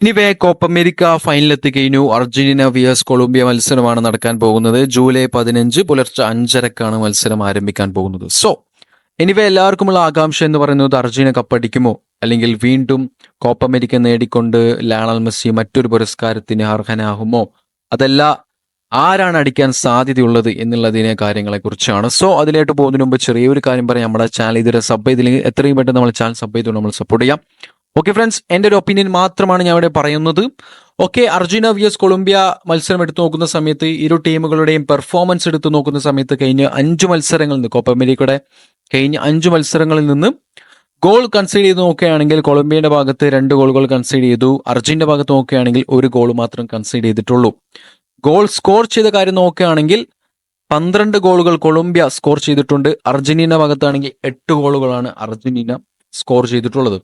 ഇനി Copa America ഫൈനലെത്തി കഴിഞ്ഞു. Argentina വിയസ് Colombia മത്സരമാണ് നടക്കാൻ പോകുന്നത്. ജൂലൈ 15 പുലർച്ചെ 5:30ക്കാണ് മത്സരം ആരംഭിക്കാൻ പോകുന്നത്. എല്ലാവർക്കുമുള്ള ആകാംക്ഷ എന്ന് പറയുന്നത് അർജന്റീന കപ്പടിക്കുമോ, അല്ലെങ്കിൽ വീണ്ടും കോപ്പ അമേരിക്ക നേടിക്കൊണ്ട് ലയണൽ മെസ്സി മറ്റൊരു പുരസ്കാരത്തിന് അർഹനാകുമോ, അതല്ല ആരാണ് അടിക്കാൻ സാധ്യതയുള്ളത് എന്നുള്ളതിനെ കാര്യങ്ങളെ കുറിച്ചാണ്. അതിലായിട്ട് പോകുന്നതിന് മുമ്പ് ചെറിയൊരു കാര്യം പറയാം. നമ്മുടെ ചാനൽ ഇതുവരെ സബ് ചെയ്തില്ലെങ്കിൽ എത്രയും പെട്ടെന്ന് നമ്മൾ ചാനൽ സബ് ചെയ്തുകൊണ്ട് നമ്മൾ സപ്പോർട്ട് ചെയ്യാം. ഓക്കെ ഫ്രണ്ട്സ്, എൻ്റെ ഒരു ഒപ്പീനിയൻ മാത്രമാണ് ഞാൻ ഇവിടെ പറയുന്നത്. അർജന്റീന വിയസ് കൊളംബിയ മത്സരം എടുത്തു നോക്കുന്ന സമയത്ത് ഇരു ടീമുകളുടെയും പെർഫോമൻസ് എടുത്തു നോക്കുന്ന സമയത്ത് കഴിഞ്ഞ 5 മത്സരങ്ങളിൽ നിന്ന് കോപ്പ അമേരിക്കയുടെ കഴിഞ്ഞ 5 മത്സരങ്ങളിൽ നിന്ന് ഗോൾ കൺസീഡ് ചെയ്ത് നോക്കുകയാണെങ്കിൽ കൊളംബിയയുടെ ഭാഗത്ത് 2 ഗോളുകൾ കൺസീഡ് ചെയ്തു. അർജന്റീനയുടെ ഭാഗത്ത് നോക്കുകയാണെങ്കിൽ 1 ഗോൾ മാത്രം കൺസീഡ് ചെയ്തിട്ടുള്ളൂ. ഗോൾ സ്കോർ ചെയ്ത കാര്യം നോക്കുകയാണെങ്കിൽ 12 ഗോളുകൾ കൊളംബിയ സ്കോർ ചെയ്തിട്ടുണ്ട്. അർജന്റീന ഭാഗത്താണെങ്കിൽ 8 ഗോളുകളാണ് അർജന്റീന സ്കോർ ചെയ്തിട്ടുള്ളത്.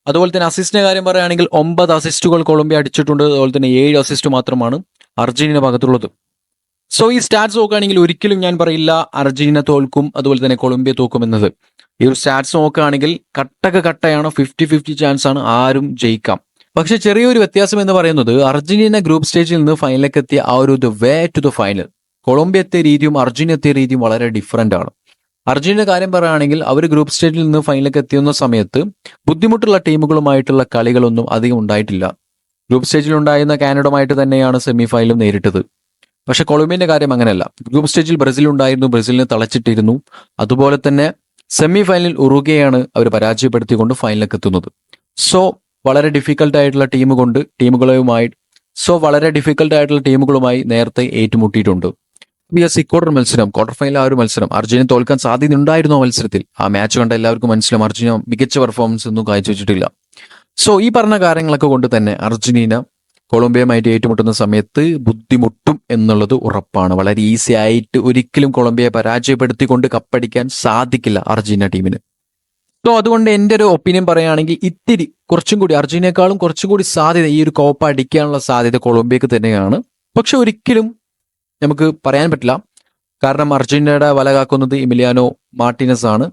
അതുപോലെ തന്നെ അസിസ്റ്റിന്റെ കാര്യം പറയുകയാണെങ്കിൽ 9 അസിസ്റ്റുകൾ കൊളംബിയ അടിച്ചിട്ടുണ്ട്. അതുപോലെ തന്നെ 7 അസിസ്റ്റ് മാത്രമാണ് അർജന്റീന ഭാഗത്തുള്ളത്. ഈ സ്റ്റാറ്റ്സ് നോക്കുകയാണെങ്കിൽ ഒരിക്കലും ഞാൻ പറയില്ല അർജന്റീന തോൽക്കും അതുപോലെ തന്നെ കൊളംബിയ തോക്കും എന്നത്. ഈ ഒരു സ്റ്റാറ്റ്സ് നോക്കുകയാണെങ്കിൽ കട്ടയാണ്, 50-50 ചാൻസ് ആണ് ആരും ജയിക്കാം. പക്ഷെ ചെറിയൊരു വ്യത്യാസം എന്ന് പറയുന്നത് അർജന്റീന ഗ്രൂപ്പ് സ്റ്റേജിൽ നിന്ന് ഫൈനലിലേക്ക് എത്തിയ ആ ഒരു way to the final Colombia എത്തിയ രീതിയും അർജന്റീന എത്തിയ രീതിയും വളരെ ഡിഫറൻ്റ് ആണ്. അർജന്റീന കാര്യം പറയുകയാണെങ്കിൽ അവർ ഗ്രൂപ്പ് സ്റ്റേജിൽ നിന്ന് ഫൈനലിലേക്ക് എത്തിയുന്ന സമയത്ത് ബുദ്ധിമുട്ടുള്ള ടീമുകളുമായിട്ടുള്ള കളികളൊന്നും അധികം ഉണ്ടായിട്ടില്ല. ഗ്രൂപ്പ് സ്റ്റേജിൽ ഉണ്ടായിരുന്ന കാനഡയുമായിട്ട് തന്നെയാണ് സെമി ഫൈനലും നേരിട്ടത്. പക്ഷെ കൊളംബിയന്റെ കാര്യം അങ്ങനെയല്ല. ഗ്രൂപ്പ് സ്റ്റേജിൽ ബ്രസീൽ ഉണ്ടായിരുന്നു, ബ്രസീലിനെ തളച്ചിട്ടിരുന്നു. അതുപോലെ തന്നെ സെമി ഫൈനലിൽ ഉറുഗ്വേയാണ് അവർ പരാജയപ്പെടുത്തിക്കൊണ്ട് ഫൈനലിലേക്ക് എത്തുന്നത്. വളരെ ഡിഫിക്കൽട്ട് ആയിട്ടുള്ള ടീമുകളുമായി നേരത്തെ ഏറ്റുമുട്ടിയിട്ടുണ്ട്. ക്വാർട്ടർ മത്സരം, ക്വാർട്ടർ ഫൈനൽ ആ ഒരു മത്സരം അർജന്റീന തോൽക്കാൻ സാധ്യത ഉണ്ടായിരുന്നു. ആ മത്സരത്തിൽ ആ മാച്ച് കണ്ട എല്ലാവർക്കും മനസ്സിലാവും അർജന്റീന മികച്ച പെർഫോമൻസ് ഒന്നും കാഴ്ചവെച്ചിട്ടില്ല. ഈ പറഞ്ഞ കാര്യങ്ങളൊക്കെ കൊണ്ട് തന്നെ അർജന്റീന കൊളംബിയയുമായിട്ട് ഏറ്റുമുട്ടുന്ന സമയത്ത് ബുദ്ധിമുട്ടും എന്നുള്ളത് ഉറപ്പാണ്. വളരെ ഈസി ആയിട്ട് ഒരിക്കലും കൊളംബിയയെ പരാജയപ്പെടുത്തിക്കൊണ്ട് കപ്പടിക്കാൻ സാധിക്കില്ല അർജന്റീന ടീമിന്. അതുകൊണ്ട് എൻ്റെ ഒരു ഒപ്പീനിയൻ പറയുകയാണെങ്കിൽ കുറച്ചും കൂടി അർജന്റീനയെക്കാളും കുറച്ചും കൂടി സാധ്യത ഈ ഒരു കോപ്പ അടിക്കാനുള്ള സാധ്യത കൊളംബിയക്ക് തന്നെയാണ്. പക്ഷെ ഒരിക്കലും നമുക്ക് പറയാൻ പറ്റില്ല. കാരണം അർജന്റീനയുടെ വല കാക്കുന്നത് എമിലിയാനോ മാർട്ടിനസ് ആണ്.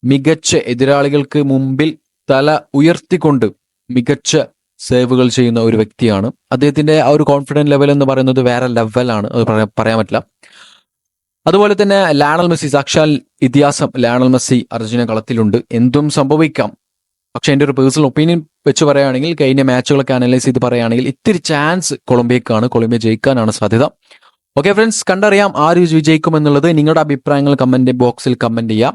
മികച്ച എതിരാളികൾക്ക് മുമ്പിൽ തല ഉയർത്തിക്കൊണ്ട് മികച്ച സേവുകൾ ചെയ്യുന്ന ഒരു വ്യക്തിയാണ്. അദ്ദേഹത്തിന്റെ ആ ഒരു കോൺഫിഡൻസ് ലെവൽ എന്ന് പറയുന്നത് വേറെ ലെവലാണ്, അത് പറയാൻ പറ്റില്ല. അതുപോലെ തന്നെ ലയണൽ മെസ്സി, സാക്ഷാൽ ഇതിഹാസം ലയണൽ മെസ്സി അർജന്റീന കളത്തിലുണ്ട്. എന്തും സംഭവിക്കാം. പക്ഷെ എൻ്റെ ഒരു പേഴ്സണൽ ഒപ്പീനിയൻ വെച്ച് പറയുകയാണെങ്കിൽ കഴിഞ്ഞ മാച്ചുകളൊക്കെ അനലൈസ് ചെയ്ത് പറയുകയാണെങ്കിൽ ഇത്തിരി ചാൻസ് കൊളംബിയക്കാണ്. കൊളംബിയ ജയിക്കാനാണ് സാധ്യത. ഓക്കെ ഫ്രണ്ട്സ്, കണ്ടറിയാം ആര് വിജയിക്കുമെന്നുള്ളത്. നിങ്ങളുടെ അഭിപ്രായങ്ങൾ കമന്റ് ബോക്സിൽ കമന്റ് ചെയ്യാം.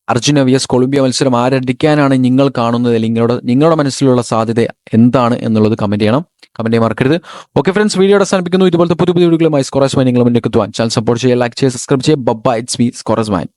അർജന്റീന വിയസ് കൊളംബിയ മത്സരം ആരടിക്കാനാണ് നിങ്ങൾ കാണുന്നത്, അല്ലെങ്കിൽ നിങ്ങളുടെ മനസ്സിലുള്ള സാധ്യത എന്താണ് എന്നുള്ളത് കമന്റ് ചെയ്യണം. കമന്റ് ചെയ്യാൻ മറക്കരുത്. ഓക്കെ ഫ്രണ്ട്സ്, വീഡിയോ അവസാനിപ്പിക്കുന്നു. ഇതുപോലത്തെ പുതിയ വീഡിയോകളുമായി സ്കോറസ് മൈൻ നിങ്ങൾ മുന്നേക്ക് എത്തുവാൻ ചാനൽ സപ്പോർട്ട് ചെയ്യുക, ലൈക്ക് ചെയ്യുക, സബ്സ്ക്രൈബ് ചെയ്യുക. Bye, it's me scores mine.